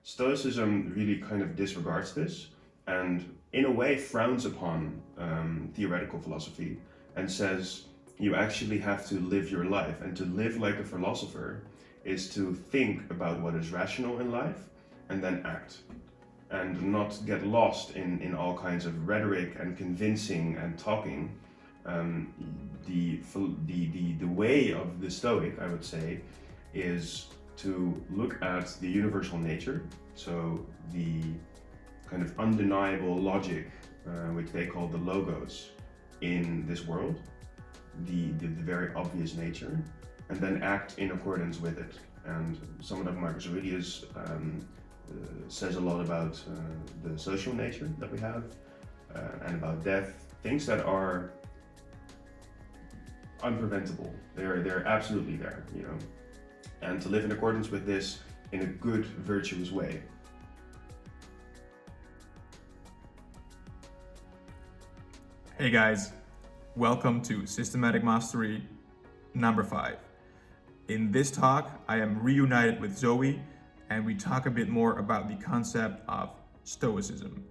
Stoicism really kind of disregards this and in a way frowns upon theoretical philosophy and says you actually have to live your life, and to live like a philosopher is to think about what is rational in life and then act, and not get lost in all kinds of rhetoric and convincing and talking. The way of the Stoic, I would say, is to look at the universal nature, so the kind of undeniable logic, which they call the logos in this world, the very obvious nature, and then act in accordance with it. And someone like Marcus Aurelius says a lot about the social nature that we have, and about death, things that are unpreventable. They're absolutely there, you know, and to live in accordance with this in a good, virtuous way. Hey guys, welcome to Systematic Mastery number 5. In this talk, I am reunited with Zowie, and we talk a bit more about the concept of Stoicism.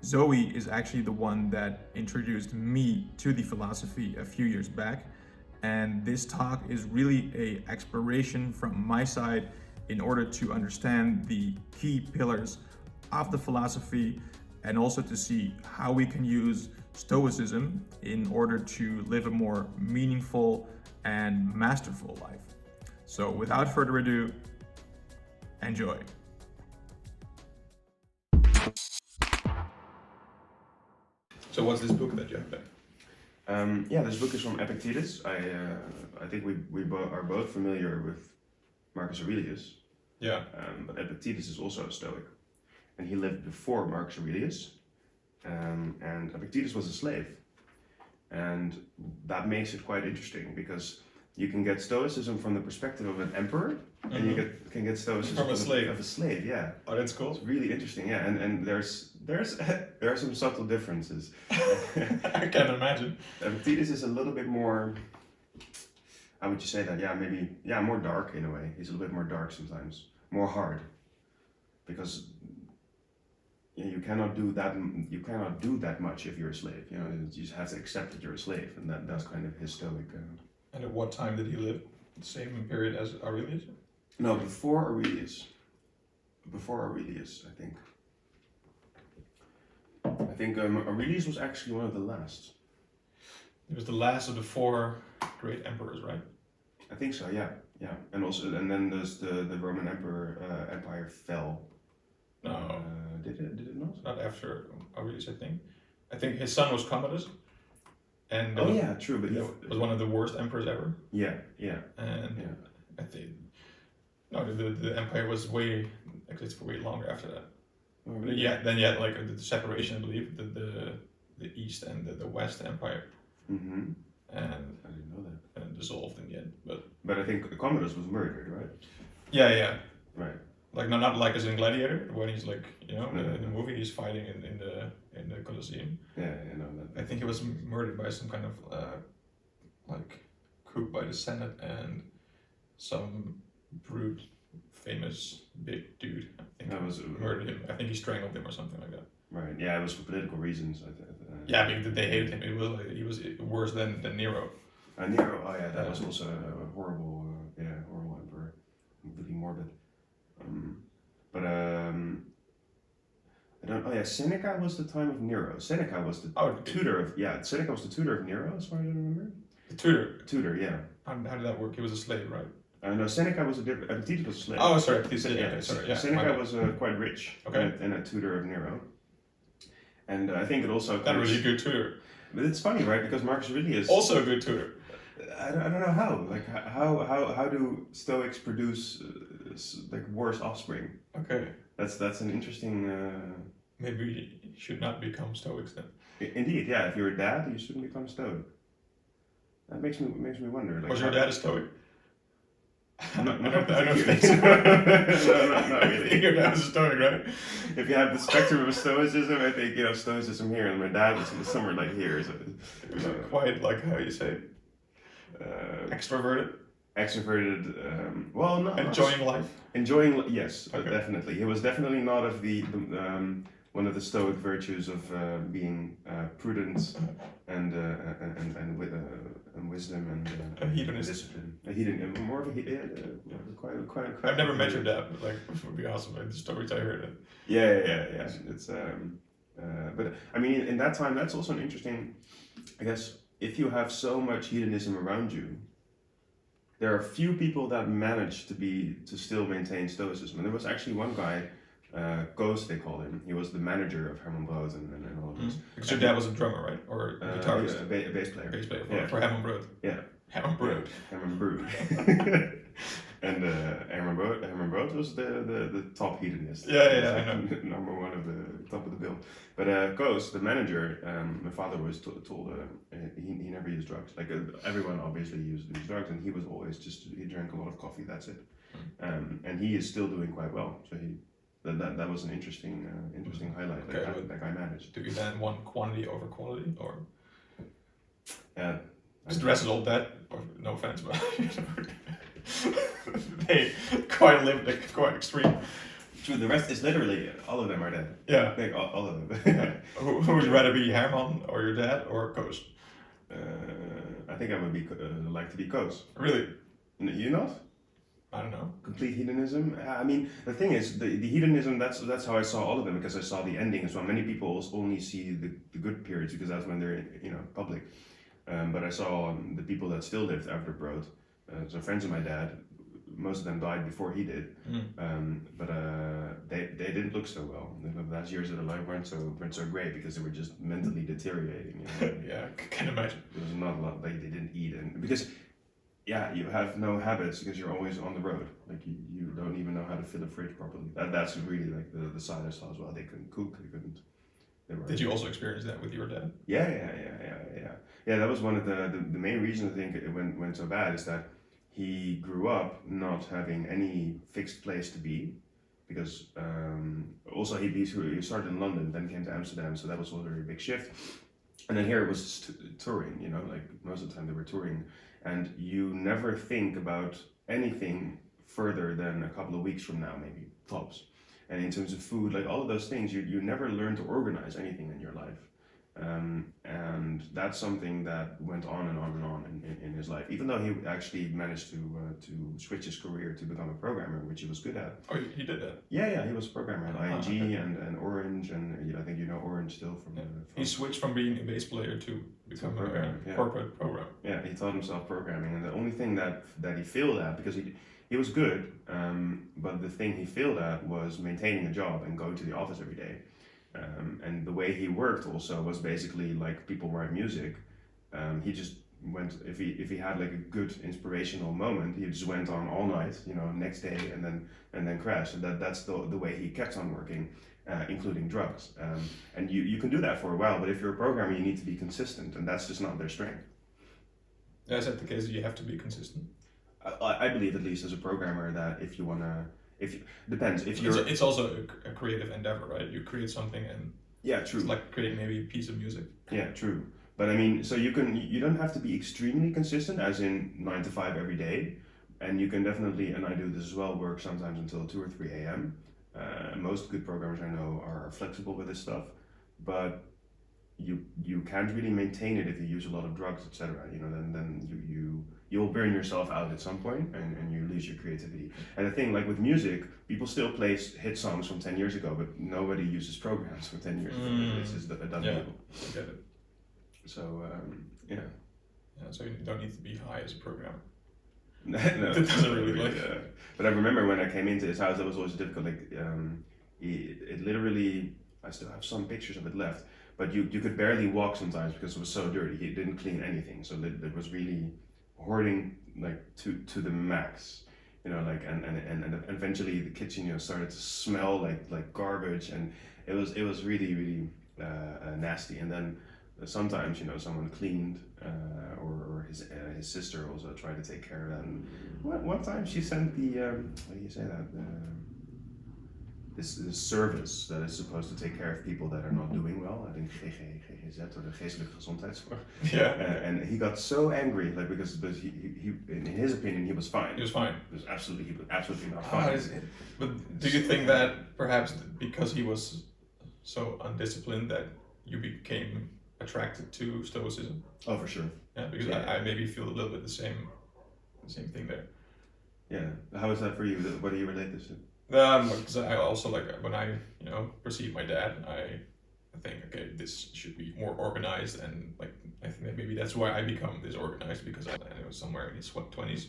Zowie is actually the one that introduced me to the philosophy a few years back, and this talk is really an exploration from my side in order to understand the key pillars of the philosophy, and also to see how we can use Stoicism in order to live a more meaningful and masterful life. So without further ado, enjoy. So what's this book that you have there? Yeah, this book is from Epictetus. I think we are both familiar with Marcus Aurelius. Yeah. But Epictetus is also a Stoic, and he lived before Marcus Aurelius. And Epictetus was a slave, and that makes it quite interesting because you can get Stoicism from the perspective of an emperor, and you can get Stoicism from a slave. Of a slave. Yeah. Oh, that's cool. It's really interesting. Yeah, and there are some subtle differences. I can imagine. Epictetus is a little bit more. How would you say that? Yeah, more dark in a way. He's a little bit more dark sometimes, more hard, because you cannot do that. You cannot do that much if you're a slave. You know, you just have to accept that you're a slave, and that's kind of his Stoic. And at what time did he live? The same period as Aurelius? No, before Aurelius. Before Aurelius, I think. I think Aurelius was actually one of the last. He was the last of the 4 great emperors, right? I think so. Yeah. And then there's the Roman Empire fell. No. Did it not? Not after Aurelius, I think. I think his son was Commodus. And true, but he was one of the worst emperors ever. Yeah. And I think the empire was existed for way longer after that. Oh, really? Yeah, then you had like the separation, I believe, the East and the West Empire. Mm-hmm. And I didn't know that. And dissolved in the end, but I think Commodus was murdered, right? Yeah. Right. Like not like as in Gladiator, when he's like, you know, in the movie he's fighting in the Colosseum. Yeah, no. I think he was murdered by some kind of like coup by the Senate and some brute, famous big dude. I think that was murdered him. I think he strangled him or something like that. Right. Yeah, it was for political reasons. Yeah, because they hated him. It was like he was worse than Nero. Nero. Oh yeah, that was also a horrible emperor, really morbid. I don't. Oh yeah, Seneca was the time of Nero. Seneca was the tutor of. Yeah, Seneca was the tutor of Nero, as far as I remember. The tutor. Tutor, yeah. How did that work? He was a slave, right? No, Seneca was a different. Epictetus was a slave. Oh, sorry. Seneca was quite rich. Okay. And a tutor of Nero. And I think it also. That really good tutor. But it's funny, right? Because Marcus Aurelius. Also a good tutor. I don't know how. Like how do Stoics produce like worse offspring? Okay. That's an interesting. Maybe you should not become Stoics then. Indeed, yeah. If you're a dad, you shouldn't become Stoic. That makes me wonder. Like, was your dad a Stoic? I don't think so. Not really. I think your dad was a Stoic, right? If you have the spectrum of Stoicism, I think Stoicism here, and my dad was somewhere like here. So, quite like how you say, extroverted. extroverted. Well, not Enjoying life. enjoying. Yes, Okay. definitely. He was definitely not of the one of the Stoic virtues of being prudent and wisdom and A hedonist. discipline. A hedon, more of a quite. I've never met your dad, but like because of like, the stories I heard. Yeah. It's but I mean, in that time, that's also an interesting. I guess if you have so much hedonism around you, there are few people that manage to still maintain stoicism. And there was actually one guy, Ghost they called him. He was the manager of Herman Brood and all of this. Because your dad was a drummer, right, or a guitarist? A bass player. Bass player Yeah. for Herman Brood. Yeah. Herman Brood. Herman Brood. And Herman Brood was the top hedonist. Yeah, I know. Number one of the top of the bill. But Ghost, the manager, my father was told he never used drugs. Like everyone obviously used drugs, and he was always he drank a lot of coffee. That's it. And he is still doing quite well. So that was an interesting highlight. Okay, that guy managed. Do you then want quantity over quality, or? Yeah. Because the rest is all dead. Or, no offense, but they quite extreme. True. The rest is literally all of them are dead. Yeah. Like all of them. Yeah. Who would you rather be, Herman or your dad or Koos? I think I would be like to be Koos. Really? You not? I don't know. Complete hedonism. I mean, the thing is, the hedonism. That's how I saw all of them, because I saw the ending as well. Many people only see the good periods because that's when they're public. But I saw the people that still lived after Brood. So friends of my dad, most of them died before he did. But they didn't look so well. The last years of their life weren't so great because they were just mentally deteriorating. Yeah, can imagine. There was not a lot. Like they didn't eat, and because you have no habits because you're always on the road. Like you don't even know how to fill a fridge properly. That's really like the side I saw as well. They couldn't cook. They couldn't. Did you also experience that with your dad? Yeah. That was one of the main reasons I think it went so bad is that he grew up not having any fixed place to be, because also he started in London, then came to Amsterdam, so that was also a very big shift. And then here it was touring, like most of the time they were touring, and you never think about anything further than a couple of weeks from now, maybe tops. And in terms of food, like all of those things, you never learn to organize anything in your life. And that's something that went on and on and on in his life, even though he actually managed to switch his career to become a programmer, which he was good at. Oh, he did that? Yeah, he was a programmer at ING okay. and Orange, and I think Orange still from... He switched from being a bass player to become a corporate programmer. Yeah, he taught himself programming, and the only thing that he failed at, because he was good, but the thing he failed at was maintaining a job and going to the office every day. And the way he worked also was basically like people write music. He just went, if he had like a good inspirational moment, he just went on all night, next day, and then crashed. And that's the way he kept on working, including drugs. And you can do that for a while, but if you're a programmer, you need to be consistent, and that's just not their strength. Is that the case? You have to be consistent. I believe, at least as a programmer, that if you wanna. Depends. If you're, it's also a creative endeavor, right? You create something, and true. It's like creating maybe a piece of music. Yeah, true. But I mean, so you don't have to be extremely consistent, as in 9 to 5 every day, and you can definitely, and I do this as well, work sometimes until 2 or 3 a.m. Most good programmers I know are flexible with this stuff, but you can't really maintain it if you use a lot of drugs, etc. Then you'll burn yourself out at some point, and you lose your creativity. And the thing, like with music, people still play hit songs from 10 years ago, but nobody uses programs for 10 years. This is a done deal. I get it. So yeah, so you don't need to be high as a programmer. No, that doesn't really like. But I remember when I came into his house, that was always difficult. Like it literally, I still have some pictures of it left, but you could barely walk sometimes because it was so dirty. He didn't clean anything, so it was really hoarding like to the max, and eventually the kitchen started to smell like garbage, and it was really nasty. And then sometimes someone cleaned, or his sister also tried to take care of that. And one time she sent the what do you say that this service that is supposed to take care of people that are not doing well. I think GGZ or the geestelijke gezondheidszorg. Yeah. And he got so angry, like because he in his opinion he was fine. He was fine. He was absolutely not fine. But do you think that perhaps because he was so undisciplined that you became attracted to Stoicism? Oh, for sure. Yeah, because I maybe feel a little bit the same thing there. Yeah. How is that for you? What do you relate this to? Because I also like when I perceive my dad, I think okay, this should be more organized, and like I think that maybe that's why I become disorganized, because I was somewhere in his 20s.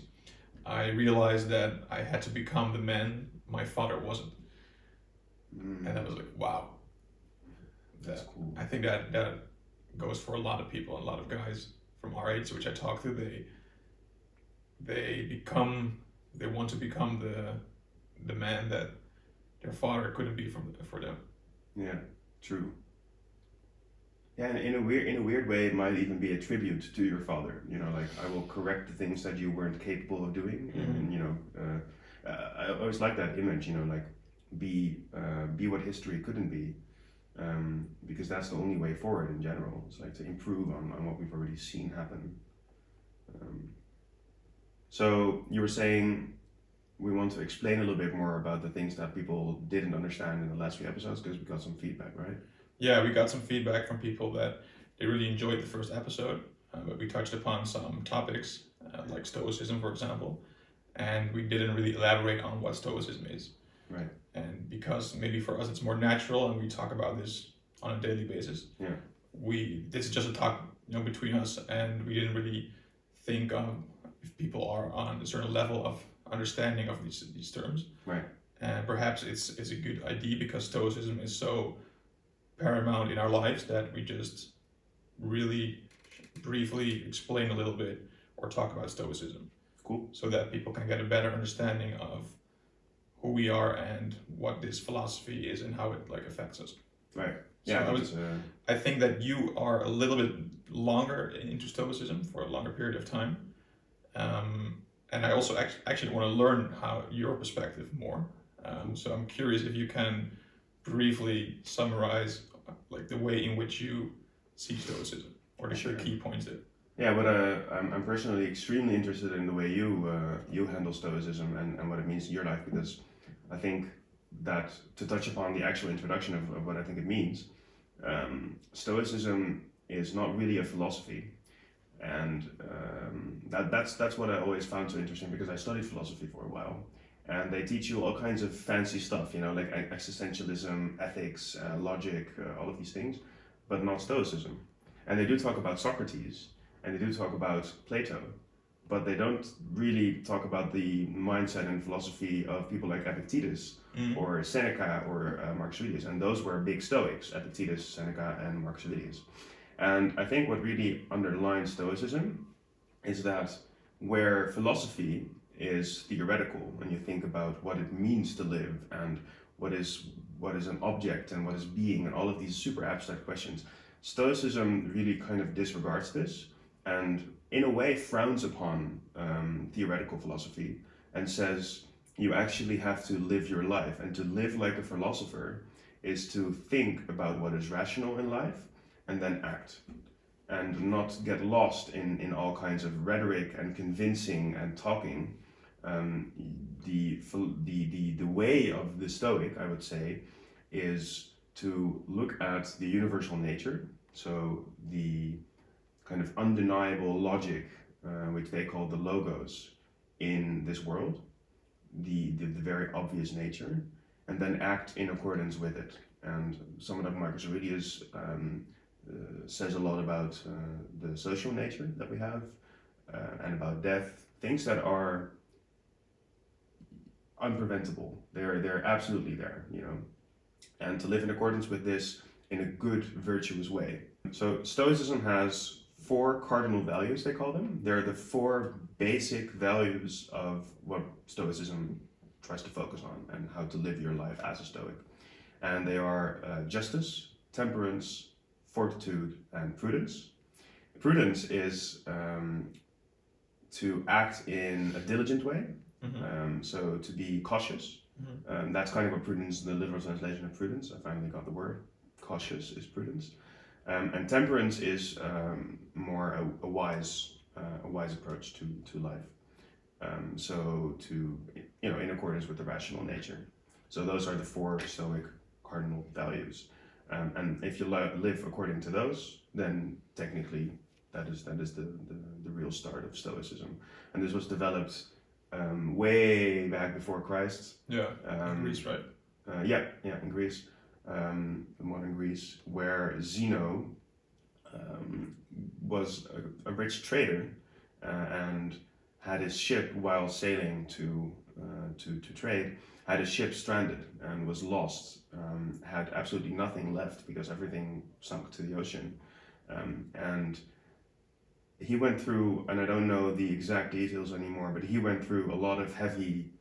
I realized that I had to become the man my father wasn't, and I was like, wow, that's cool. I think that goes for a lot of people, a lot of guys from our age, which I talk to. They want to become the man that their father couldn't be for them. Yeah, true. Yeah, and in a weird way, it might even be a tribute to your father. You know, like I will correct the things that you weren't capable of doing, and I always like that image. You know, like be what history couldn't be, because that's the only way forward in general. It's like to improve on what we've already seen happen. So you were saying we want to explain a little bit more about the things that people didn't understand in the last few episodes, because we got some feedback, right? Yeah, we got some feedback from people that they really enjoyed the first episode, but we touched upon some topics like Stoicism, for example, and we didn't really elaborate on what Stoicism is. Right. And because maybe for us it's more natural and we talk about this on a daily basis. Yeah. This is just a talk, between us, and we didn't really think if people are on a certain level of understanding of these terms. Right. And perhaps it's a good idea because Stoicism is so paramount in our lives that we just really briefly explain a little bit or talk about Stoicism. Cool. So that people can get a better understanding of who we are and what this philosophy is and how it affects us. Right. So Yeah. I think that you are a little bit longer into Stoicism for a longer period of time. And I also actually want to learn your perspective more. So I'm curious if you can briefly summarize the way in which you see Stoicism, or the key points there. Yeah, but I'm personally extremely interested in the way you handle Stoicism and what it means in your life, because I think that to touch upon the actual introduction of what I think it means, Stoicism is not really a philosophy. And that's what I always found so interesting, because I studied philosophy for a while, and they teach you all kinds of fancy stuff, like existentialism, ethics, logic, all of these things, but not Stoicism. And they do talk about Socrates, and they do talk about Plato, but they don't really talk about the mindset and philosophy of people like Epictetus or Seneca or Marcus Aurelius, and those were big Stoics, Epictetus, Seneca, and Marcus Aurelius. And I think what really underlines Stoicism is that where philosophy is theoretical, when you think about what it means to live and what is an object and what is being and all of these super abstract questions, Stoicism really kind of disregards this and in a way frowns upon theoretical philosophy and says you actually have to live your life, and to live like a philosopher is to think about what is rational in life and then act, and not get lost in all kinds of rhetoric and convincing and talking. The way of the Stoic, I would say, is to look at the universal nature, so the kind of undeniable logic, which they call the logos in this world, the very obvious nature, and then act in accordance with it. And someone like Marcus Aurelius says a lot about the social nature that we have, and about death, things that are unpreventable. They're absolutely there, and to live in accordance with this in a good, virtuous way. So Stoicism has 4 cardinal values, they call them. They're the 4 basic values of what Stoicism tries to focus on and how to live your life as a Stoic. And they are justice, temperance, fortitude, and prudence. Prudence is to act in a diligent way, so to be cautious, That's kind of what prudence, the literal translation of prudence, I finally got the word. Cautious is prudence. And temperance is more a wise approach to life. So to, in accordance with the rational nature. So those are the 4 Stoic cardinal values. And if you live according to those, then technically that is the real start of Stoicism. And this was developed way back before Christ. Yeah, in Greece, right? In Greece, modern Greece, where Zeno was a rich trader and had his ship, while sailing to trade, had his ship stranded and was lost, had absolutely nothing left because everything sunk to the ocean. And he went through, and I don't know the exact details anymore, but he went through a lot of heavy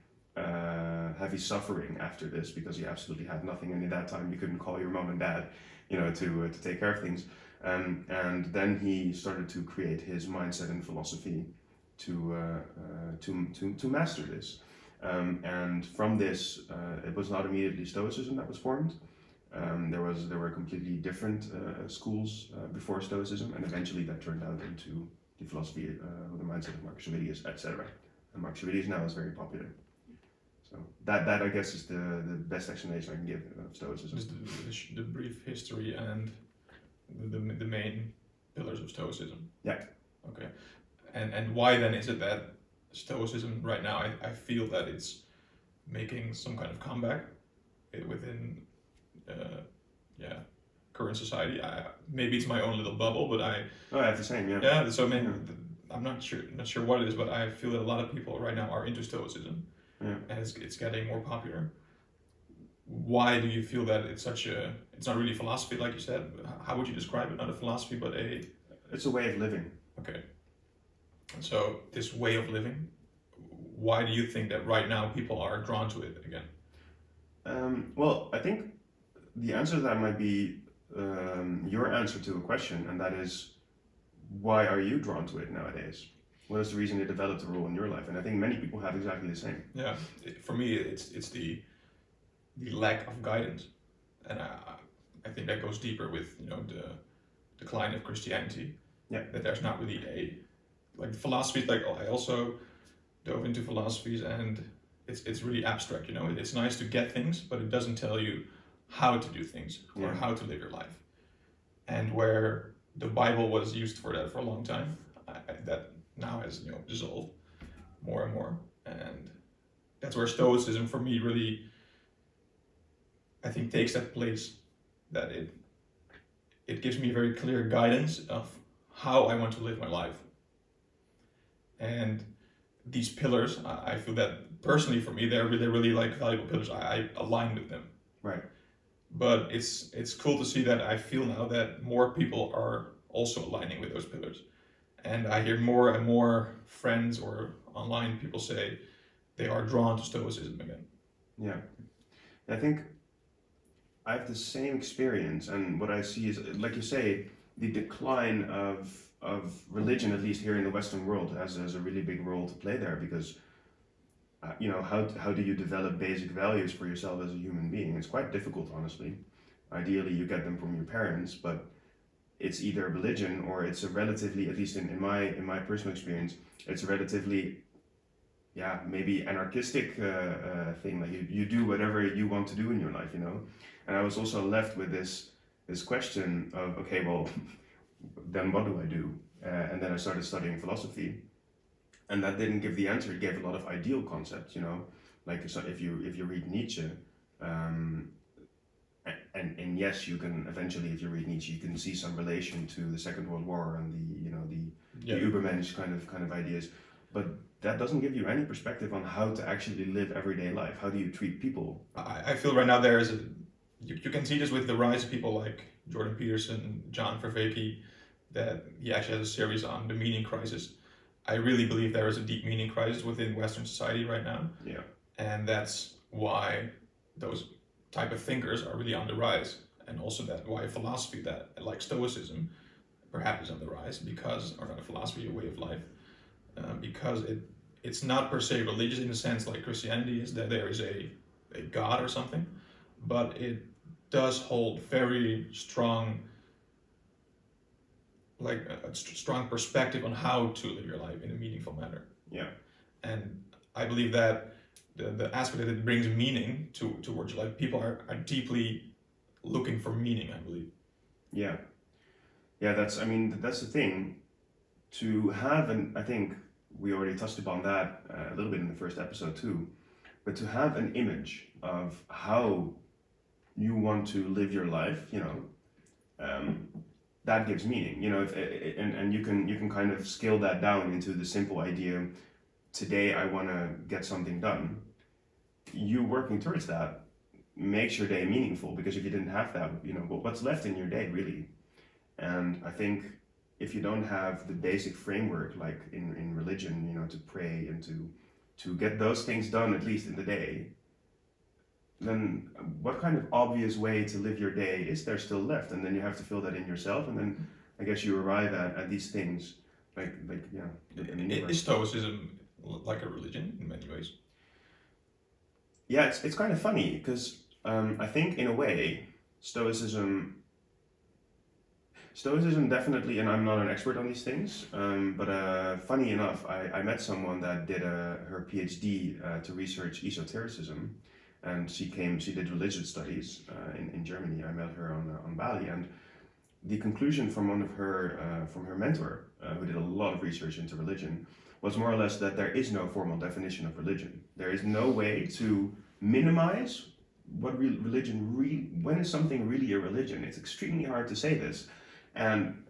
suffering after this, because he absolutely had nothing, and at that time you couldn't call your mom and dad, to take care of things. And then he started to create his mindset and philosophy to master this. And from this, it was not immediately Stoicism that was formed. There were completely different schools before Stoicism, and eventually that turned out into the philosophy of the mindset of Marcus Aurelius, etc. And Marcus Aurelius now is very popular. So that I guess is the best explanation I can give of Stoicism. Just the brief history and the main pillars of Stoicism. Yeah. Okay. And why then is it that Stoicism right now, I feel that it's making some kind of comeback within current society? Maybe it's my own little bubble, but I have the same, yeah. Yeah, so maybe I'm not sure what it is, but I feel that a lot of people right now are into Stoicism. Yeah. And it's getting more popular. Why do you feel that it's not really philosophy, like you said? How would you describe it? Not a philosophy, but it's a way of living. Okay. So this way of living, why do you think that right now people are drawn to it again? Well, I think the answer to that might be your answer to a question, and that is, why are you drawn to it nowadays? What is the reason it developed a role in your life? And I think many people have exactly the same. Yeah, for me, it's the lack of guidance, and I think that goes deeper with the decline of Christianity. Yeah, that there's not really philosophy. I also dove into philosophies, and it's really abstract. It's nice to get things, but it doesn't tell you how to do things or how to live your life. And where the Bible was used for that for a long time, that now has dissolved more and more, and that's where Stoicism for me really, I think, takes that place, that it gives me very clear guidance of how I want to live my life. And these pillars, I feel that personally for me they're really valuable pillars. I align with them. Right. But it's cool to see that I feel now that more people are also aligning with those pillars. And I hear more and more friends or online people say they are drawn to Stoicism again. Yeah. I think I have the same experience, and what I see is, like you say, the decline of religion, at least here in the Western world, has a really big role to play there, because how do you develop basic values for yourself as a human being? It's quite difficult, honestly. Ideally, you get them from your parents, but it's either religion or it's a relatively, at least in my personal experience, it's a relatively, maybe anarchistic thing. Like you do whatever you want to do in your life, And I was also left with this question of, okay, well, then what do I do? And then I started studying philosophy, and that didn't give the answer. It gave a lot of ideal concepts, Like, so if you read Nietzsche, and yes, you can eventually, if you read Nietzsche, you can see some relation to the Second World War and the Übermensch kind of ideas, but that doesn't give you any perspective on how to actually live everyday life. How do you treat people? I feel right now there is you can see this with the rise of people like Jordan Peterson, John Vervaeke, that he actually has a series on the meaning crisis. I really believe there is a deep meaning crisis within Western society right now. Yeah. And that's why those type of thinkers are really on the rise. And also that why philosophy that, like Stoicism, perhaps is on the rise, or not a philosophy, a way of life, because it's not per se religious in the sense like Christianity is, that there is a a god or something, but it does hold very strong, like a strong perspective on how to live your life in a meaningful manner. Yeah. And I believe that the aspect that it brings meaning towards your life, people are deeply looking for meaning, I believe. Yeah. Yeah, that's the thing. To have, and I think we already touched upon that a little bit in the first episode too, but to have an image of how you want to live your life, that gives meaning. And you can kind of scale that down into the simple idea. Today I want to get something done. You working towards that makes your day meaningful, because if you didn't have that, what's left in your day really? And I think if you don't have the basic framework, like in religion, to pray and to get those things done at least in the day, then what kind of obvious way to live your day is there still left? And then you have to fill that in yourself, and then I guess you arrive at these things, Is Stoicism like a religion in many ways? Yeah, it's kind of funny, because I think in a way Stoicism definitely, and I'm not an expert on these things, but funny enough, I met someone that did her PhD to research esotericism, and she did religious studies in Germany. I met her on Bali, and the conclusion from from her mentor, who did a lot of research into religion, was more or less that there is no formal definition of religion. There is no way to minimize what when is something really a religion. It's extremely hard to say this. And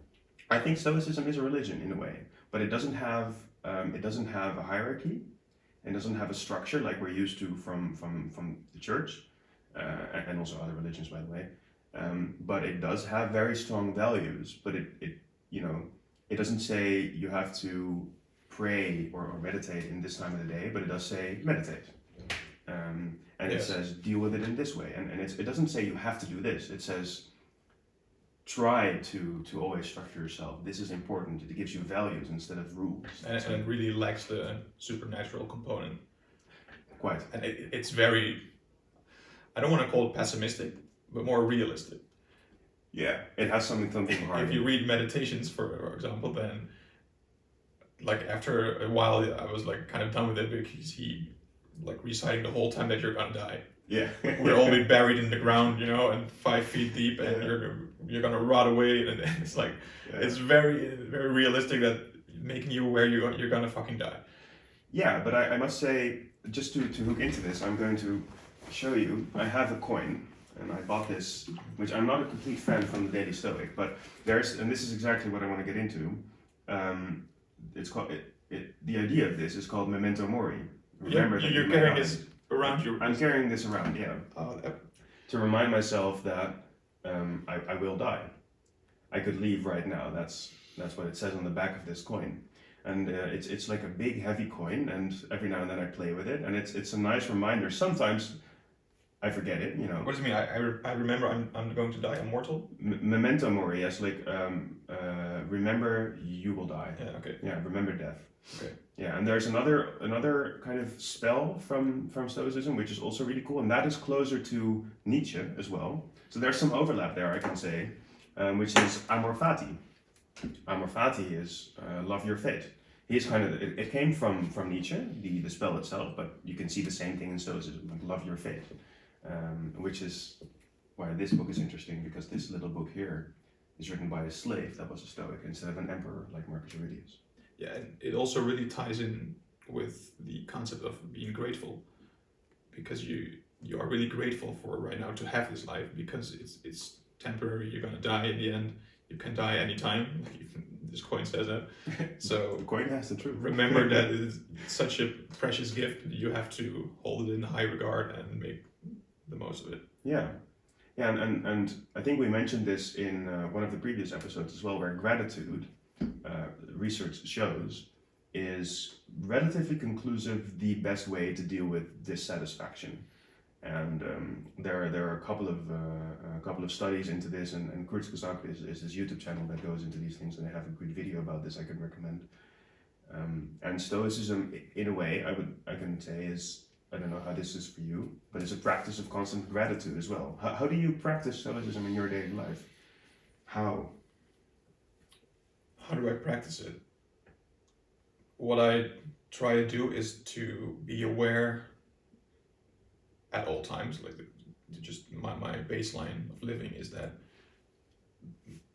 I think Stoicism is a religion in a way, but it doesn't have a hierarchy, and doesn't have a structure like we're used to from the church, and also other religions, by the way. But it does have very strong values. But it doesn't say you have to pray or meditate in this time of the day, but it does say meditate. And yes. It says deal with it in this way, and it doesn't say you have to do this. It says try to always structure yourself. This is important. It gives you values instead of rules. And it really lacks the supernatural component. Quite. And it's very, I don't want to call it pessimistic, but more realistic. Yeah, it has something hard. If you read meditations, for example, then like after a while I was like kind of done with it, because he like reciting the whole time that you're gonna die. Yeah. We're all be buried in the ground, and 5 feet deep, and you're gonna rot away, and it's like it's very very realistic, that making you aware you're gonna fucking die. Yeah, but I must say, just to hook into this, I'm going to show you. I have a coin, and I bought this, which I'm not a complete fan from the Daily Stoic, but and this is exactly what I want to get into. It's called the idea of this is called Memento Mori. Remember that you're carrying this around you. I'm carrying this around, yeah. To remind myself that I will die. I could leave right now. That's what it says on the back of this coin. And it's like a big heavy coin, and every now and then I play with it, and it's a nice reminder. Sometimes I forget it, What does it mean? I remember I'm going to die. I'm mortal. Memento Mori, yes, remember you will die. Yeah. Okay. Yeah, remember death. Okay. Yeah, and there's another kind of spell from Stoicism, which is also really cool, and that is closer to Nietzsche as well. So there's some overlap there, I can say, which is amor fati. Amor fati is love your fate. He's kind of it came from Nietzsche, the spell itself, but you can see the same thing in Stoicism, like love your fate, which is why this book is interesting, because this little book here is written by a slave that was a Stoic instead of an emperor like Marcus Aurelius. Yeah, and it also really ties in with the concept of being grateful, because you are really grateful for right now to have this life, because it's temporary. You're gonna die in the end. You can die anytime. This coin says that. So the coin has the truth. Remember that it's such a precious gift. You have to hold it in high regard and make the most of it. Yeah. Yeah, and I think we mentioned this in one of the previous episodes as well, where gratitude, research shows, is relatively conclusive the best way to deal with dissatisfaction. And there are a couple of studies into this, and Kurt Kozak is this YouTube channel that goes into these things, and they have a good video about this I can recommend. And Stoicism, in a way, I can say, is I don't know how this is for you, but it's a practice of constant gratitude as well. How do you practice Stoicism in your daily life? How? How do I practice it? What I try to do is to be aware at all times. Like just my baseline of living is that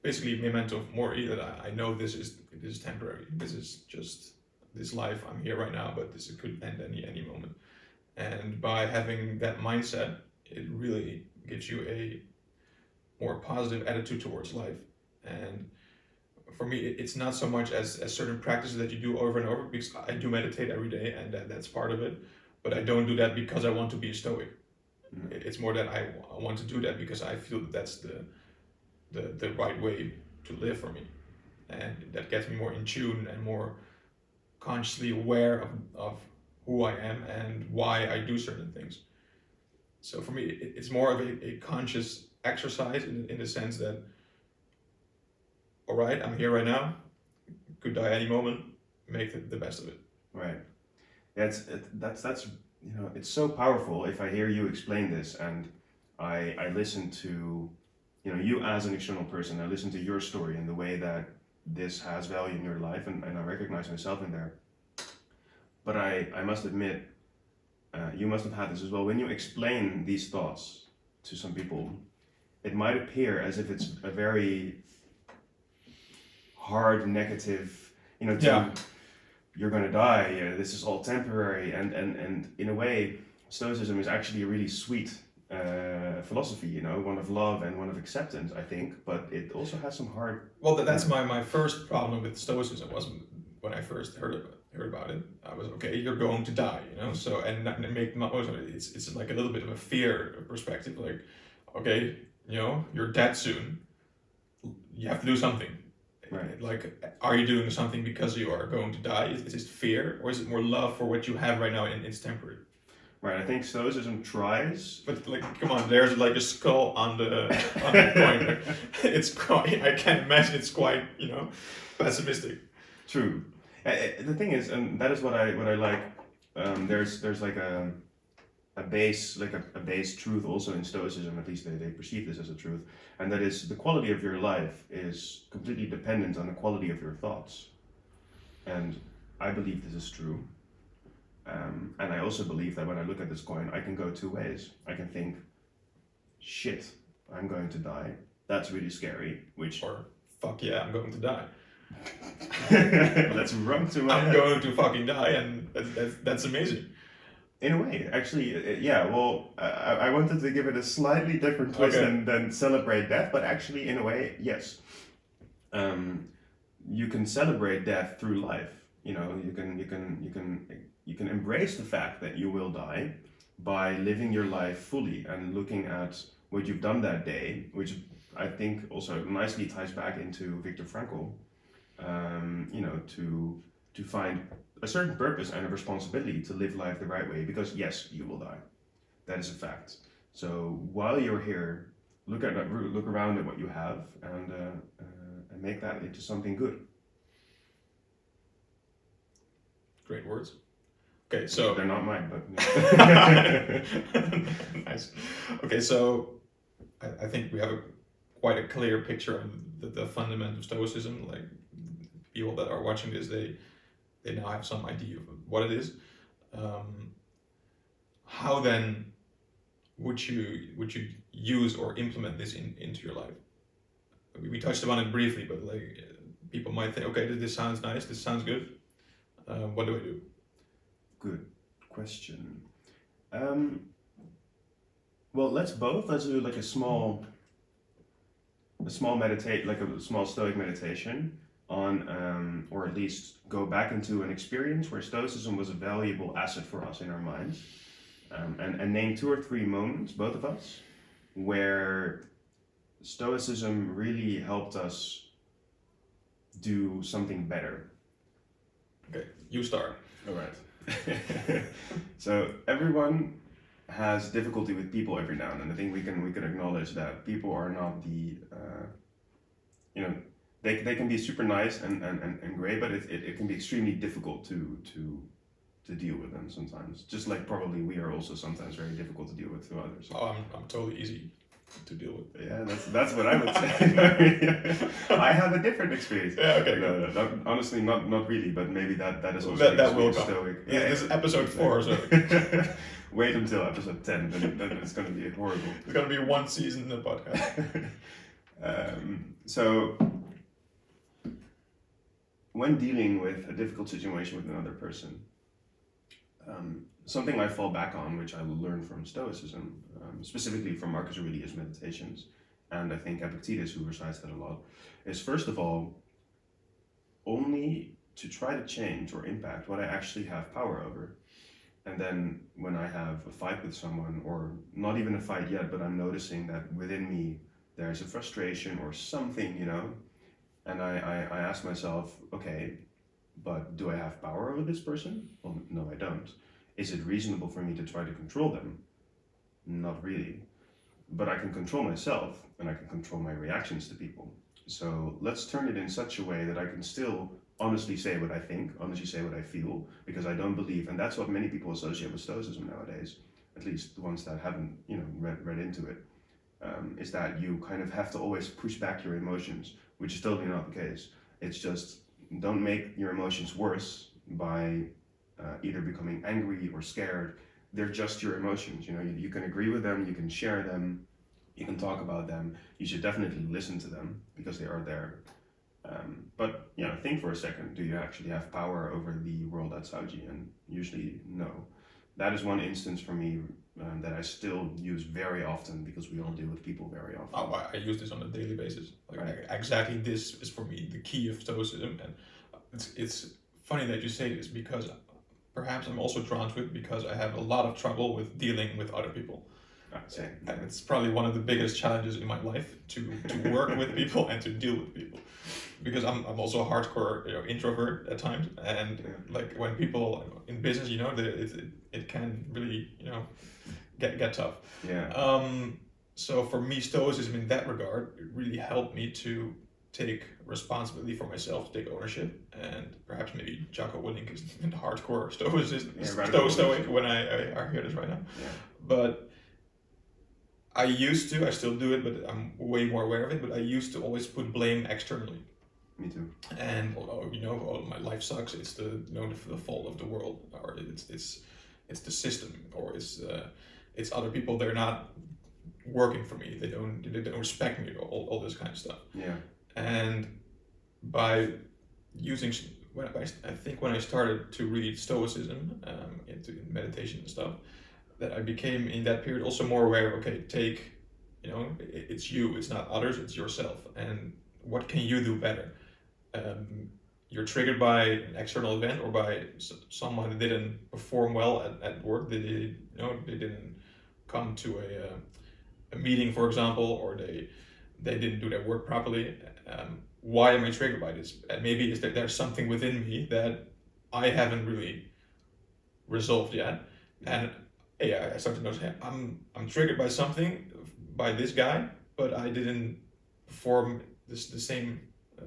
basically Memento Mori, that I know this is temporary. This is just this life. I'm here right now, but this could end any moment. And by having that mindset, it really gives you a more positive attitude towards life. And for me, it's not so much as certain practices that you do over and over, because I do meditate every day, and that's part of it. But I don't do that because I want to be a Stoic. It's more that I want to do that because I feel that that's the right way to live for me, and that gets me more in tune and more consciously aware of who I am and why I do certain things. So for me, it's more of a conscious exercise in the sense that, all right, I'm here right now, could die any moment, make the best of it. Right. That's it's so powerful if I hear you explain this, and I listen to you as an external person. I listen to your story and the way that this has value in your life, and I recognize myself in there. But I must admit, you must have had this as well. When you explain these thoughts to some people, it might appear as if it's a very hard, negative, you're going to die, this is all temporary, and in a way, Stoicism is actually a really sweet philosophy, one of love and one of acceptance, I think, but it also has some hard... Well, that's my first problem with Stoicism. Was when I first heard about it, I was, okay, you're going to die, so, and make most of it, it's like a little bit of a fear perspective, like, okay, you're dead soon, you have to do something. Right. Like, are you doing something because you are going to die? Is it fear, or is it more love for what you have right now and it's temporary? Right, I think Stoicism tries... But, like, come on, there's like a skull on the coin. Like, it's quite, I can't imagine it's quite, pessimistic. True. The thing is, and that is what I like, there's like a base truth also in Stoicism, at least they perceive this as a truth, and that is the quality of your life is completely dependent on the quality of your thoughts. And I believe this is true. And I also believe that when I look at this coin, I can go two ways. I can think, shit, I'm going to die. That's really scary. Or, fuck yeah, I'm going to die. Let's run to my... I'm going to fucking die, and that's amazing. In a way, actually, yeah, well, I wanted to give it a slightly different twist than celebrate death, but actually, in a way, yes. You can celebrate death through life. You can embrace the fact that you will die by living your life fully and looking at what you've done that day, which I think also nicely ties back into Viktor Frankl. To find a certain purpose and a responsibility to live life the right way, because yes, you will die. That is a fact. So while you're here, look around at what you have and make that into something good. Great words. Okay, so they're not mine, but nice. Okay, so I think we have quite a clear picture of the fundament of Stoicism. Like, people that are watching this, they now have some idea of what it is. How then would you use or implement this into your life? We touched upon it briefly, but like, people might think, okay, this sounds nice, this sounds good. What do I do? Good question. Well, let's do like a small meditate, like a small Stoic meditation on, or at least go back into an experience where Stoicism was a valuable asset for us in our minds, and name 2 or 3 moments, both of us, where Stoicism really helped us do something better. Okay, you start. All right. So everyone has difficulty with people every now and then. I think we can acknowledge that people are not the they can be super nice and great, but it can be extremely difficult to to deal with them sometimes. Just like probably we are also sometimes very difficult to deal with to others. Oh, I'm totally easy to deal with. Yeah, that's what I would say. I have a different experience. Yeah, okay, no, honestly, not really, but maybe that is also that will come. Stoic. Yeah, this is episode 4, so wait until episode 10, then it's going to be horrible. It's going to be one season in the podcast. So, when dealing with a difficult situation with another person, something I fall back on, which I learned from Stoicism, specifically from Marcus Aurelius' Meditations, and I think Epictetus, who recites that a lot, is first of all, only to try to change or impact what I actually have power over. And then when I have a fight with someone, or not even a fight yet, but I'm noticing that within me there's a frustration or something, and I ask myself, okay, but do I have power over this person? Well, no, I don't. Is it reasonable for me to try to control them? Not really. But I can control myself, and I can control my reactions to people. So let's turn it in such a way that I can still honestly say what I think, honestly say what I feel, because I don't believe, and that's what many people associate with Stoicism nowadays, at least the ones that haven't, read into it, is that you kind of have to always push back your emotions, which is totally not the case. It's just, don't make your emotions worse by either becoming angry or scared. They're just your emotions. You can agree with them, you can share them, you can talk about them. You should definitely listen to them because they are there. But think for a second, do you actually have power over the world outside you? And usually no. That is one instance for me that I still use very often, because we all deal with people very often. Oh, I use this on a daily basis. Right. Exactly, this is for me the key of Stoicism, and it's funny that you say this, because perhaps I'm also drawn to it because I have a lot of trouble with dealing with other people. Same. And it's probably one of the biggest challenges in my life to work with people and to deal with people, because I'm also a hardcore introvert at times, and like when people in business, it can really get tough. Yeah. So for me, Stoicism in that regard, it really helped me to take responsibility for myself, take ownership, and perhaps maybe Jocko Willink is in the hardcore Stoic when I hear this right now. Yeah. But I still do it, but I'm way more aware of it, but I used to always put blame externally. Me too. And my life sucks, it's the fault of the world, or it's the system, or it's other people, they're not working for me, they don't respect me, all this kind of stuff. Yeah. And by using, I think when I started to read Stoicism, into meditation and stuff, that I became in that period also more aware, okay, it's you, it's not others, it's yourself. And what can you do better? You're triggered by an external event, or by someone that didn't perform well at work, they didn't come to a meeting, for example, or they didn't do their work properly. Why am I triggered by this? And maybe is that there's something within me that I haven't really resolved yet. And I started to notice, hey, I'm triggered by something, by this guy, but I didn't perform the same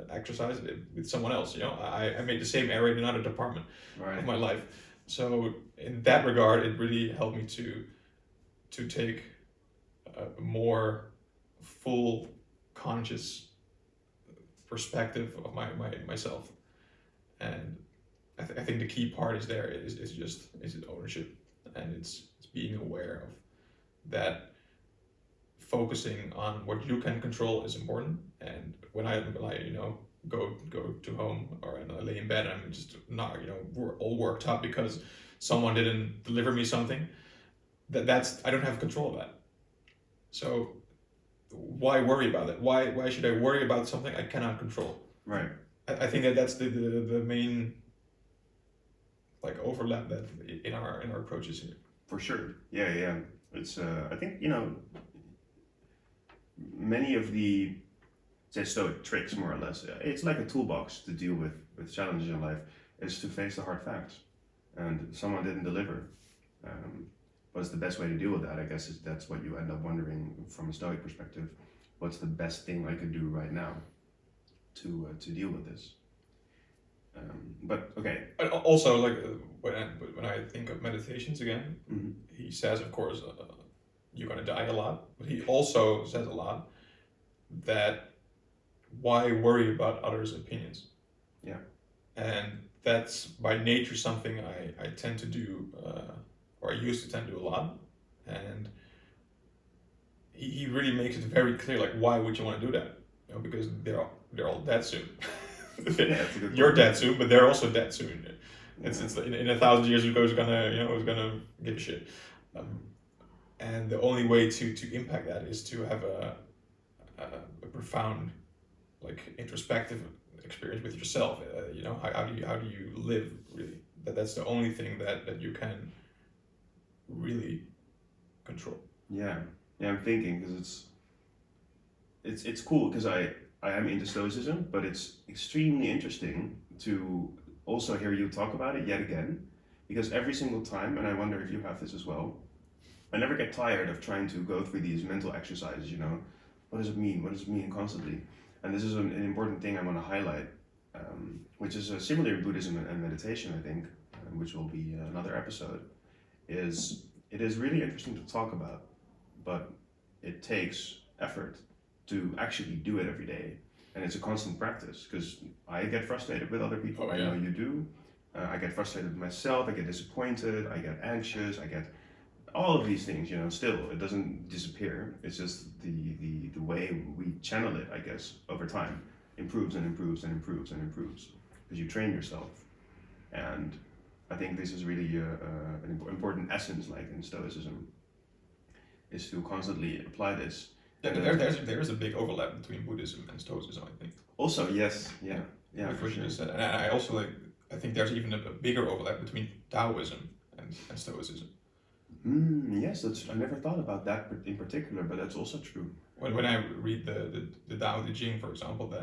exercise with someone else. I made the same error in another department of my life. So in that regard, it really helped me to take a more full, conscious perspective of myself. And I think the key part is there is ownership, and it's being aware of that. Focusing on what you can control is important. And when I go to home, or I lay in bed, I'm just not we're all worked up because someone didn't deliver me something, that's I don't have control of that. So why worry about it? Why should I worry about something I cannot control? Right. I think that's the main overlap that in our approaches here. For sure. Yeah. It's I think many of the Stoic tricks, more or less, it's like a toolbox to deal with challenges in life, is to face the hard facts. And someone didn't deliver. What's the best way to deal with that? I guess that's what you end up wondering from a Stoic perspective. What's the best thing I could do right now to deal with this? But okay. And also, like when I think of meditations again, Mm-hmm. he says, of course, you're gonna die a lot, but he also says a lot that why worry about others' opinions? Yeah. And that's by nature something I tend to do, or I used to tend to do a lot. And he really makes it very clear, like, why would you want to do that? You know, because they're all dead soon. Yeah, that's a good You're point. dead soon, but they're also dead soon. It's in 1,000 years, who's gonna give a shit. And the only way to impact that is to have a profound, like, introspective experience with yourself. How do you live really? That's the only thing that you can really control. Yeah, I'm thinking because it's cool because I am into Stoicism, but it's extremely interesting to also hear you talk about it yet again, because every single time, and I wonder if you have this as well, I never get tired of trying to go through these mental exercises. What does it mean? What does it mean constantly? And this is an important thing I want to highlight, which is similar in Buddhism and meditation, I think, which will be another episode. It is really interesting to talk about, but it takes effort to actually do it every day, and it's a constant practice. Because I get frustrated with other people. I know you do. I get frustrated with myself. I get disappointed. I get anxious. I get all of these things. Still, it doesn't disappear. It's just the way we channel it, I guess, over time improves and improves and improves and improves because you train yourself. And I think this is really an important essence, like in Stoicism, is to constantly apply this. There is a big overlap between Buddhism and Stoicism, I think. Also, yes, yeah, With for what sure. you said, and I also I think there's even a bigger overlap between Taoism and Stoicism. Yes, I never thought about that in particular, but that's also true. When I read the Tao Te Ching, for example,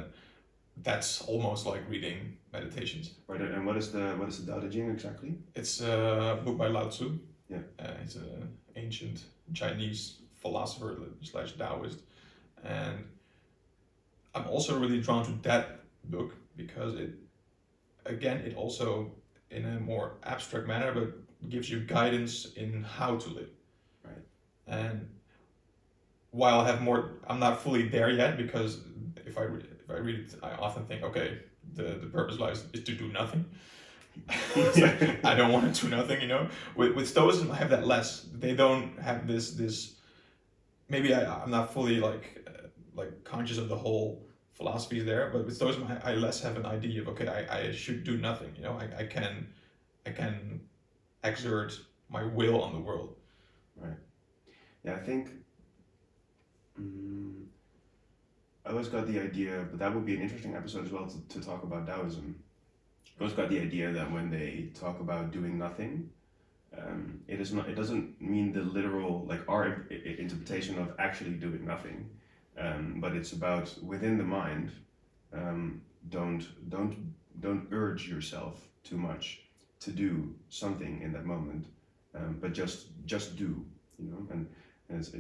that's almost like reading meditations. Right, and what is the Tao Te Ching exactly? It's a book by Lao Tzu. Yeah. He's an ancient Chinese philosopher / Taoist, and I'm also really drawn to that book because it also, in a more abstract manner, but gives you guidance in how to live. Right. And while I'm not fully there yet, because if I read it, I often think, okay, the purpose lies is to do nothing. I don't want to do nothing, With Stoicism, I have that less. They don't have this. Maybe I'm not fully like conscious of the whole philosophies there, but with Stoicism, I less have an idea of, okay, I should do nothing. I can exert my will on the world. Right. Yeah, I think I always got the idea, but that would be an interesting episode as well to talk about Taoism. I always got the idea that when they talk about doing nothing, it doesn't mean the literal, like our interpretation of actually doing nothing, but it's about within the mind. Don't urge yourself too much to do something in that moment, but just do, and it's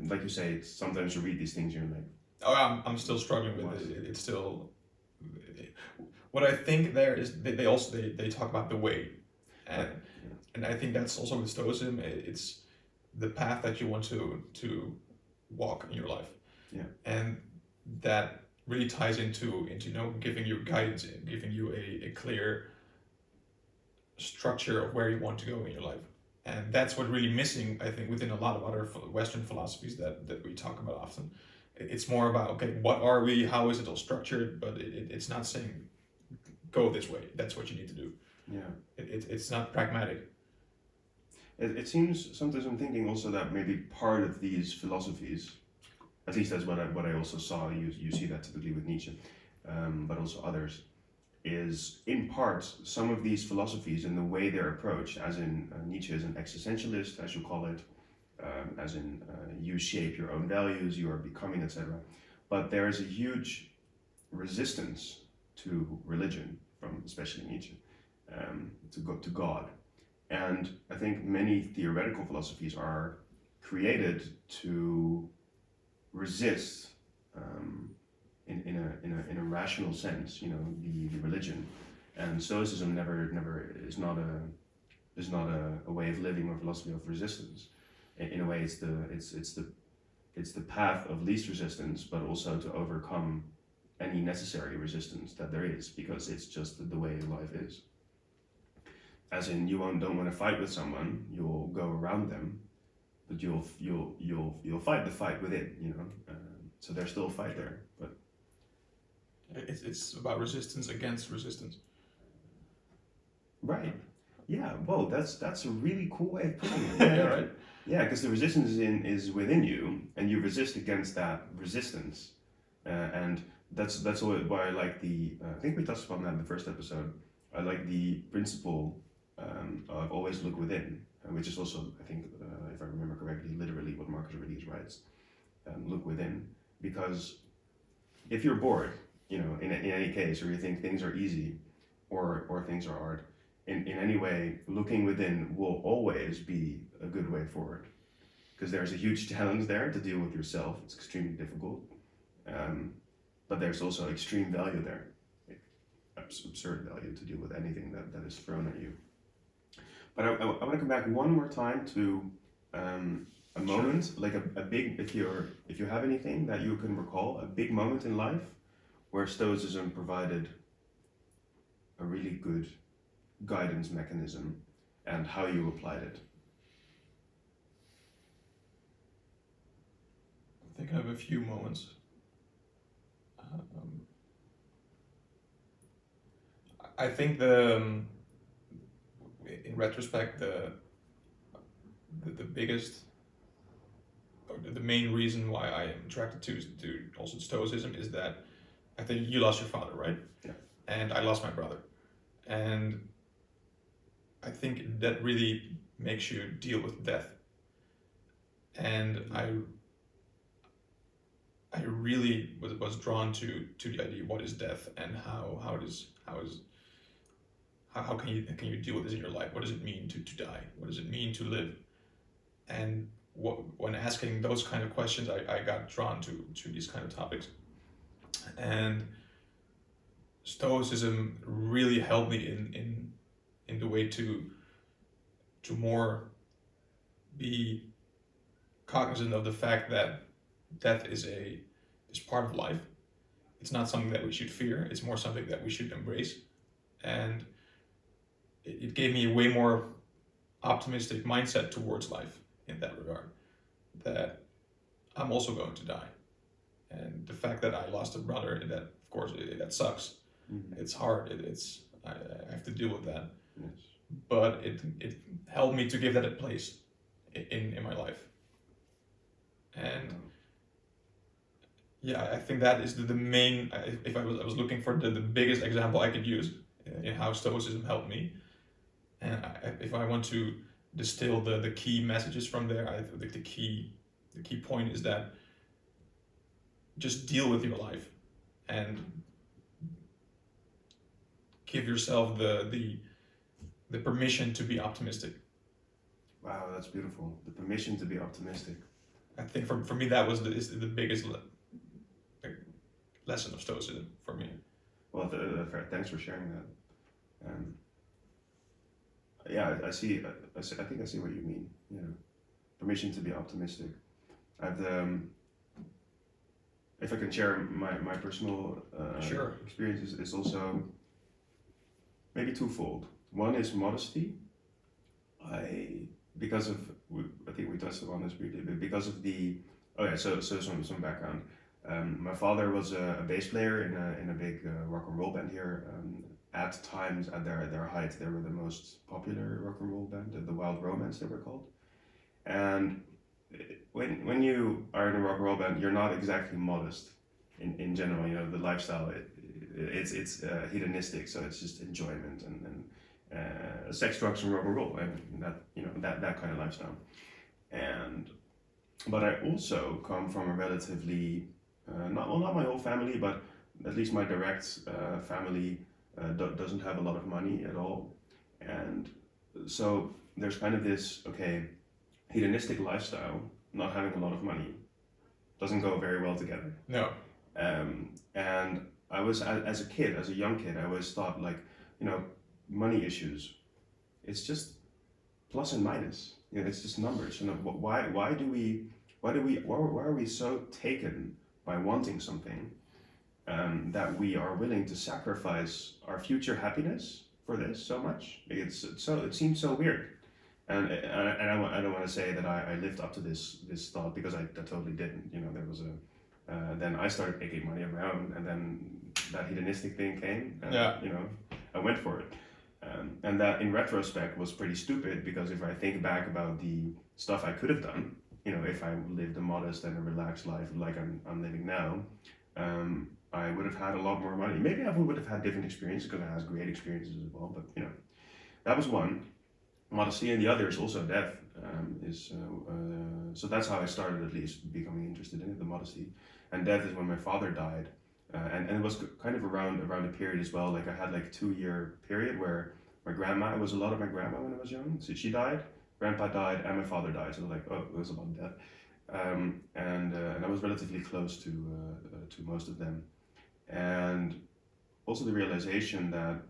like you say, it's sometimes you read these things, you're like, oh, I'm still struggling with it. It's still, what I think there is they also talk about the way, and I think that's also with Stoicism. It's the path that you want to walk in your life, and that really ties into giving you guidance, giving you a clear structure of where you want to go in your life. And that's what really missing, I think, within a lot of other Western philosophies that we talk about often. It's more about, okay, what are we, how is it all structured, but it's not saying go this way, that's what you need to do. Yeah. It's not pragmatic. It seems sometimes I'm thinking also that maybe part of these philosophies, at least that's what I also saw, you see that typically with Nietzsche, but also others, is in part some of these philosophies and the way they're approached, as in Nietzsche is an existentialist, as you call it, as in you shape your own values, you are becoming, etc. But there is a huge resistance to religion from especially Nietzsche, to go to God. And I think many theoretical philosophies are created to resist in a rational sense, you know, the religion. And Stoicism never is not a way of living or philosophy of resistance. In a way, it's the path of least resistance, but also to overcome any necessary resistance that there is, because it's just the way life is. As in, you don't want to fight with someone, you'll go around them, but you'll fight the fight within, you know. So there's still a fight there, but it's about resistance against resistance. right. Yeah. Whoa, that's a really cool way of putting it. Yeah, right. Yeah, because the resistance is within you, and you resist against that resistance, and that's why I like the. I think we touched upon that in the first episode. I like the principle of always look within, which is also, I think, if I remember correctly, literally what Marcus Aurelius writes. Look within, because if you're bored, you know, in any case, or you think things are easy, or things are hard, in any way, looking within will always be a good way forward, because there's a huge challenge there to deal with yourself. It's extremely difficult, but there's also extreme value there, absurd value to deal with anything that is thrown at you. But I want to come back one more time to a moment, like a big, if you have anything that you can recall, a big moment in life where Stoicism provided a really good guidance mechanism, and how you applied it. I think I have a few moments. I think in retrospect, the biggest, or the main reason why I am attracted to also Stoicism is that I think you lost your father, right? Yeah. And I lost my brother, and I think that really makes you deal with death. And I really was drawn to the idea, what is death, and how can you deal with this in your life? What does it mean to die? What does it mean to live? And when asking those kind of questions, I got drawn to these kind of topics. And Stoicism really helped me in the way to more be cognizant of the fact that death is part of life. It's not something that we should fear. It's more something that we should embrace. And it gave me a way more optimistic mindset towards life in that regard. That I'm also going to die. And the fact that I lost a brother, that of course that sucks. Mm-hmm. It's hard. I have to deal with that. Yes. But it helped me to give that a place in my life. And yeah, I think that is the main. If I was looking for the biggest example I could use in how Stoicism helped me, and if I want to distill the key messages from there, I think the key point is that just deal with your life and give yourself the permission to be optimistic. Wow, that's beautiful. The permission to be optimistic. I think for me that was the biggest lesson of Stoicism for me. Well, thanks for sharing that. Yeah, I see. I think I see what you mean. You know, permission to be optimistic. If I can share my personal sure. experience is also maybe twofold. One is modesty. I think we touched upon this briefly, but because of so some background. My father was a bass player in a big rock and roll band here. At times, at their height, they were the most popular rock and roll band, the Wild Romance they were called. And when you are in a rock and roll band, you're not exactly modest in general. You know, the lifestyle it's hedonistic, so it's just enjoyment and sex, drugs, and rock and roll, and that kind of lifestyle. But I also come from a relatively not my whole family, but at least my direct family doesn't have a lot of money at all, and so there's kind of this hedonistic lifestyle, not having a lot of money, doesn't go very well together. No. And I was, as a kid, as a young kid, I always thought like, money issues, it's just plus and minus. It's just numbers. Why are we so taken by wanting something that we are willing to sacrifice our future happiness for this so much? It seems so weird. And I don't want to say that I lived up to this thought, because I totally didn't. There was then I started making money around, and then that hedonistic thing came, and I went for it. And that, in retrospect, was pretty stupid, because if I think back about the stuff I could have done, if I lived a modest and a relaxed life like I'm living now, I would have had a lot more money. Maybe I would have had different experiences, because I had great experiences as well. But that was one. Modesty, and the other is also death. So that's how I started, at least, becoming interested in it, the modesty. And death is when my father died. And it was kind of around a period as well. Like, I had like a 2-year period where my grandma, it was a lot of my grandma when I was young. So she died, grandpa died, and my father died. So like, oh, it was a lot of death. And I was relatively close to most of them. And also the realization that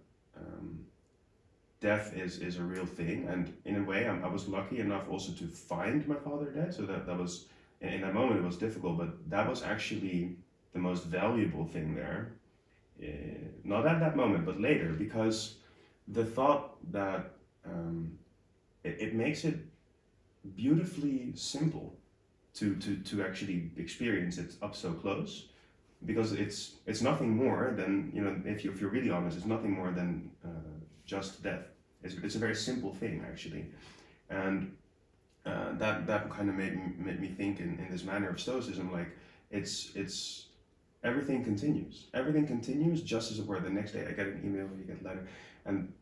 death is a real thing. And in a way, I was lucky enough also to find my father dead. So that was, in that moment, it was difficult, but that was actually the most valuable thing there. Not at that moment, but later, because the thought that it makes it beautifully simple to actually experience it up so close, because it's nothing more than, if you're really honest, it's nothing more than just death. It's a very simple thing, actually. And that kind of made me think in this manner of Stoicism, like it's everything continues just as it were. The next day I get an email, you get a letter, and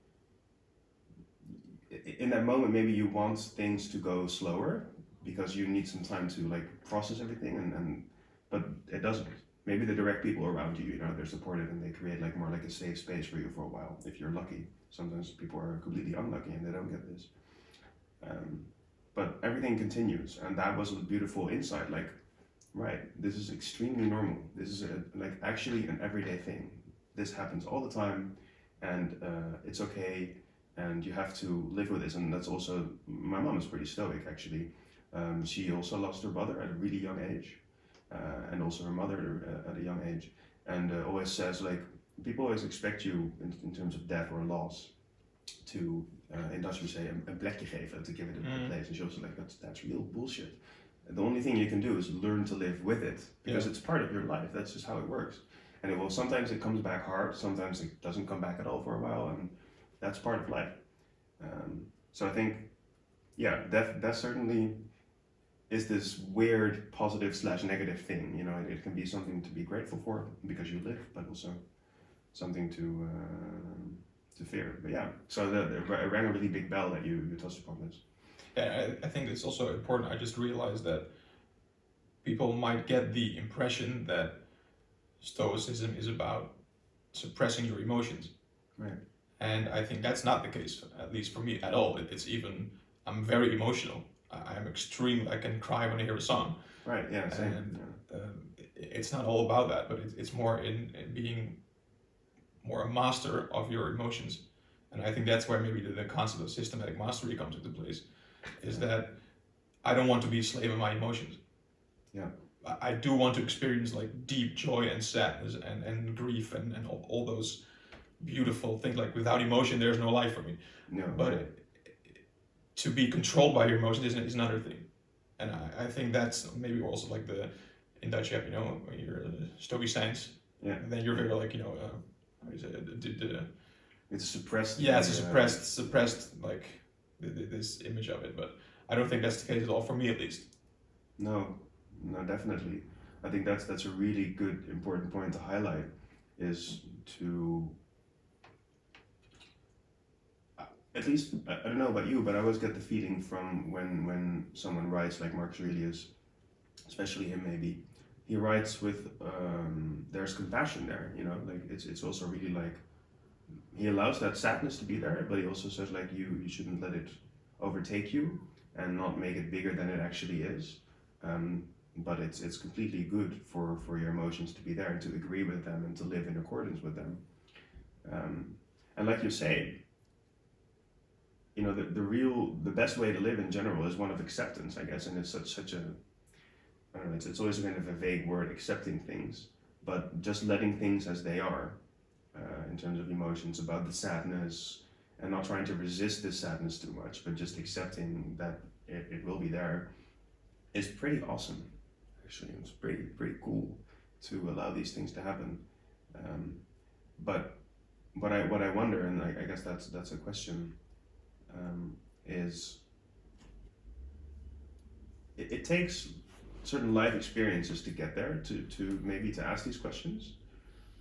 in that moment maybe you want things to go slower because you need some time to like process everything, but it doesn't. Maybe the direct people around you, they're supportive, and they create like more like a safe space for you for a while, if you're lucky. Sometimes people are completely unlucky and they don't get this. But everything continues, and that was a beautiful insight. Like, right, this is extremely normal. This is actually an everyday thing. This happens all the time, and it's okay, and you have to live with this. And that's also, my mom is pretty stoic, actually. She also lost her brother at a really young age. And also her mother at a young age, and always says, like, people always expect you in terms of death or loss to, in Dutch we say, een plekje geven, to give it a place. And she also like, that's real bullshit. The only thing you can do is learn to live with it, because it's part of your life. That's just how it works. And sometimes it comes back hard, sometimes it doesn't come back at all for a while, and that's part of life. So I think, death certainly is this weird positive/negative thing. It can be something to be grateful for because you live, but also something to fear. But so it rang a really big bell that you touched upon this. Yeah, I think it's also important. I just realized that people might get the impression that Stoicism is about suppressing your emotions. Right. And I think that's not the case, at least for me, at all. It's even, I'm very emotional. I'm extreme. I can cry when I hear a song. Right. Yeah. Same. And it's not all about that, but it's more in being more a master of your emotions. And I think that's where maybe the concept of systematic mastery comes into place. Is that I don't want to be a slave of my emotions. Yeah. I do want to experience like deep joy and sadness and grief and all those beautiful things. Like, without emotion, there's no life for me. No. But to be controlled by your emotions is another thing. And I think that's maybe also like in Dutch you have, when you're Stoïcijns. Yeah. And then you're very like, how do you say it? It's a suppressed. Yeah, it's a suppressed like this image of it. But I don't think that's the case at all, for me at least. No, definitely. I think that's a really good, important point to highlight, is to, at least, I don't know about you, but I always get the feeling from when someone writes, like Marcus Aurelius, especially him maybe, he writes with, there's compassion there, like it's also really like, he allows that sadness to be there, but he also says like you shouldn't let it overtake you and not make it bigger than it actually is. but it's completely good for your emotions to be there and to agree with them and to live in accordance with them. And like you say, the best way to live in general is one of acceptance, I guess, and it's such a, I don't know, it's always kind of a vague word, accepting things, but just letting things as they are, in terms of emotions, about the sadness, and not trying to resist this sadness too much, but just accepting that it will be there, is pretty awesome. Actually, it's pretty cool to allow these things to happen. But what I wonder, and I guess that's a question, is it takes certain life experiences to get there, to maybe to ask these questions.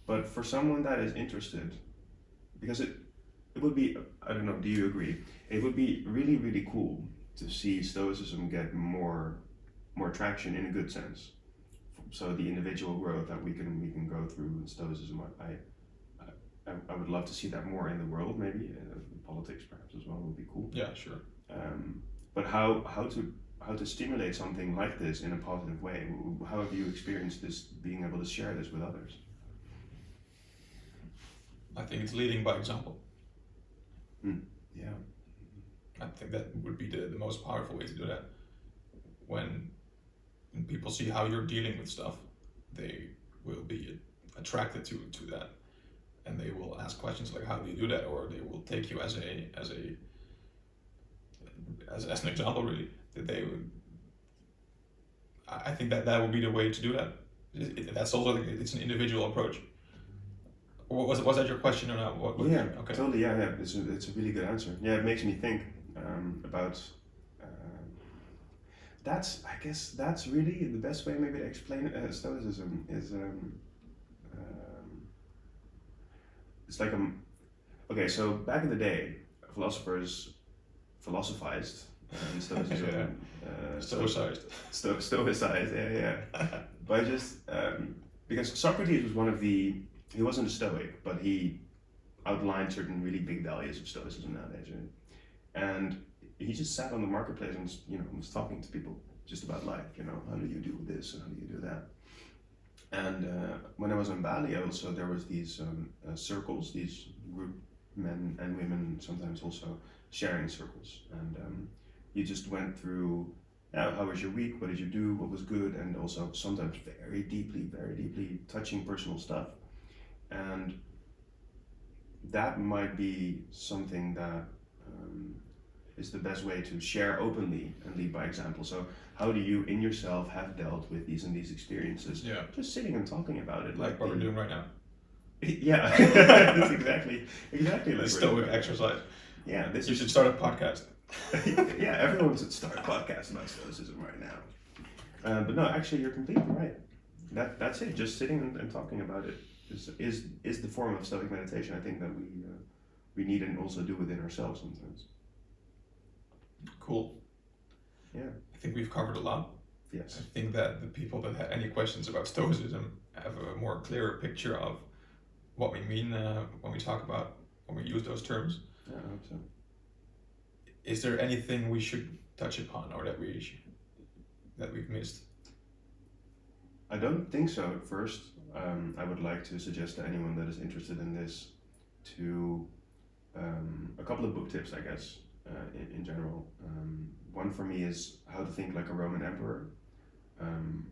But for someone that is interested, because it would be, I don't know, do you agree? It would be really, really cool to see Stoicism get more traction in a good sense. So the individual growth that we can go through in Stoicism, I would love to see that more in the world, maybe politics perhaps as well would be cool. Yeah, sure. But how to stimulate something like this in a positive way? How have you experienced this, being able to share this with others? I think it's leading by example. Yeah. I think that would be the most powerful way to do that. When people see how you're dealing with stuff, they will be attracted to that, and they will ask questions like, "How do you do that?" Or they will take you as an example. Really, that they would. I think that would be the way to do that. That's also, it's an individual approach. Or was that your question or not? Yeah, okay. Totally. Yeah. It's a really good answer. Yeah, it makes me think about. I guess that's really the best way maybe to explain Stoicism is. It's like okay. So back in the day, philosophers philosophized Stoicism. Stoicized. Yeah. By just because Socrates was he wasn't a Stoic, but he outlined certain really big values of Stoicism nowadays, right? And he just sat on the marketplace and was talking to people just about life. How do you do this and how do you do that? And when I was in Bali, also there was these circles, these group men and women, sometimes also sharing circles, and you just went through. How was your week? What did you do? What was good? And also sometimes very deeply touching personal stuff. And that might be something that is the best way to share openly and lead by example. So how do you in yourself have dealt with these and these experiences? Yeah. Just sitting and talking about it. Like what we're doing right now. Yeah, that's exactly like Stoic exercise. Yeah, you should start a podcast. Yeah, everyone should start a podcast about Stoicism right now. But no, actually, you're completely right. That's it. Just sitting and talking about it is the form of Stoic meditation. I think that we need and also do within ourselves sometimes. Cool. Yeah. I think we've covered a lot. Yes. I think that the people that have any questions about Stoicism have a more clearer picture of what we mean when we use those terms. Yeah, I hope so. Is there anything we should touch upon or that we've missed? I don't think so at first. I would like to suggest to anyone that is interested in this to a couple of book tips, I guess, in general. One for me is How to Think Like a Roman Emperor.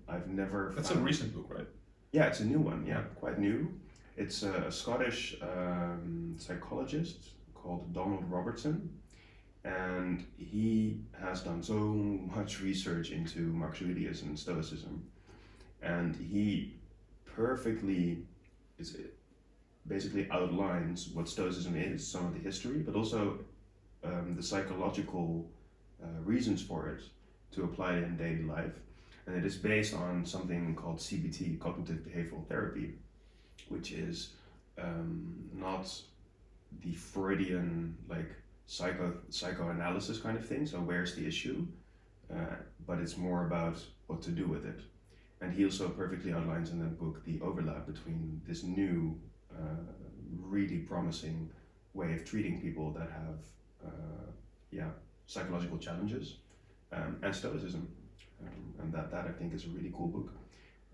I've never That's a recent book, right? Yeah, it's a new one. Yeah, quite new. It's a Scottish psychologist called Donald Robertson, and he has done so much research into Marcus Aurelius and Stoicism, and he perfectly basically outlines what Stoicism is, some of the history, but also the psychological reasons for it to apply it in daily life. And it is based on something called CBT, cognitive behavioral therapy, which is not the Freudian psychoanalysis kind of thing. So where's the issue? But it's more about what to do with it. And he also perfectly outlines in that book the overlap between this new, really promising way of treating people that have, psychological challenges, and Stoicism. and that I think is a really cool book.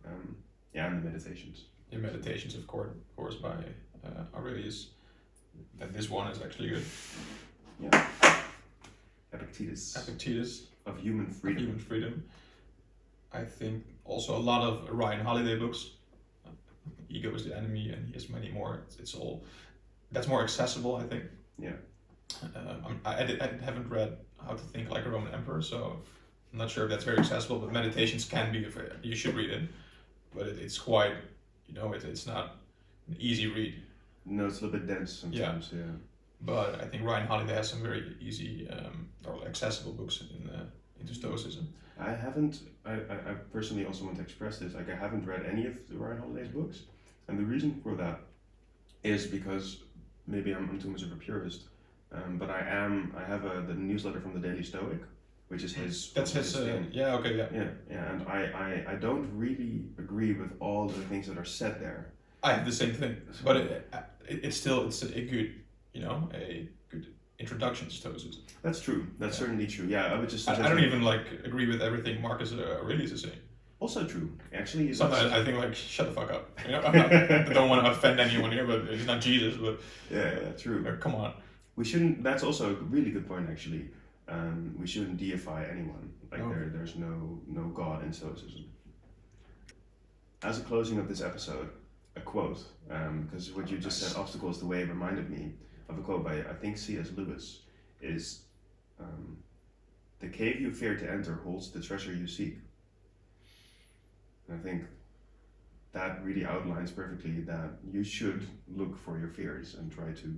And the Meditations. The Meditations, of course, by Aurelius. That this one is actually good. Yeah. Epictetus. Of Human Freedom. I think also a lot of Ryan Holiday books. Ego is the Enemy, and he has many more. It's all that's more accessible, I think. Yeah. I haven't read How to Think Like a Roman Emperor, so I'm not sure if that's very accessible. But Meditations can be. You should read it, but it's quite. It's not an easy read. No, it's a little bit dense sometimes. Yeah. But I think Ryan Holiday has some very easy or accessible books into Stoicism. I haven't. I personally also want to express this. Like, I haven't read any of the Ryan Holiday's books, and the reason for that is because maybe I'm too much of a purist. But I have the newsletter from the Daily Stoic, which is his. That's his. Yeah. Okay. Yeah. Yeah. And I don't really agree with all the things that are said there. I have the same thing, but it's a good, a good introduction to Stoicism. That's true. That's certainly true. Yeah, I would just. I don't even agree with everything Marcus Aurelius is saying. Also true. Actually, sometimes I think shut the fuck up. I don't want to offend anyone here, but he's not Jesus. But yeah, true. Come on. We shouldn't. That's also a really good point, actually. We shouldn't deify anyone. There's no God in Stoicism. As a closing of this episode, a quote, because what you just said, obstacle is the way, reminded me of a quote by, I think, C.S. Lewis, is, the cave you fear to enter holds the treasure you seek. And I think that really outlines perfectly that you should look for your fears and try to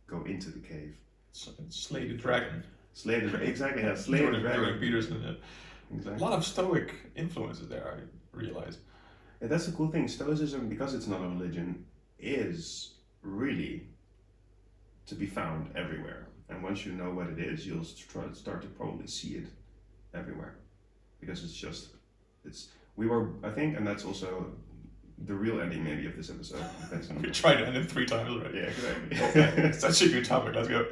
go into the cave. Slay the dragon. Exactly, yeah, slay the dragon. Jordan Peterson, yeah. Exactly. A lot of Stoic influences there, I realize. Yeah, that's the cool thing. Stoicism, because it's not a religion, is really to be found everywhere. And once you know what it is, you'll start to probably see it everywhere. Because I think, and that's also the real ending maybe of this episode. We tried to end it 3 times already. Yeah, exactly. Such a good topic, let's go.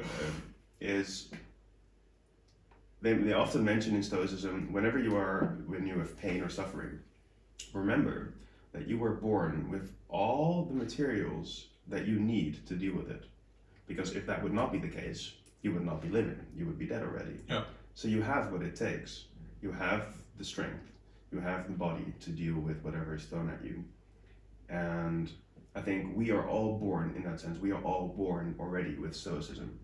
They often mention in Stoicism, when you have pain or suffering, remember that you were born with all the materials that you need to deal with it. Because if that would not be the case, you would not be living. You would be dead already. Yeah. So you have what it takes. You have the strength. You have the body to deal with whatever is thrown at you. And I think we are all born, in that sense, we are all born already with Stoicism.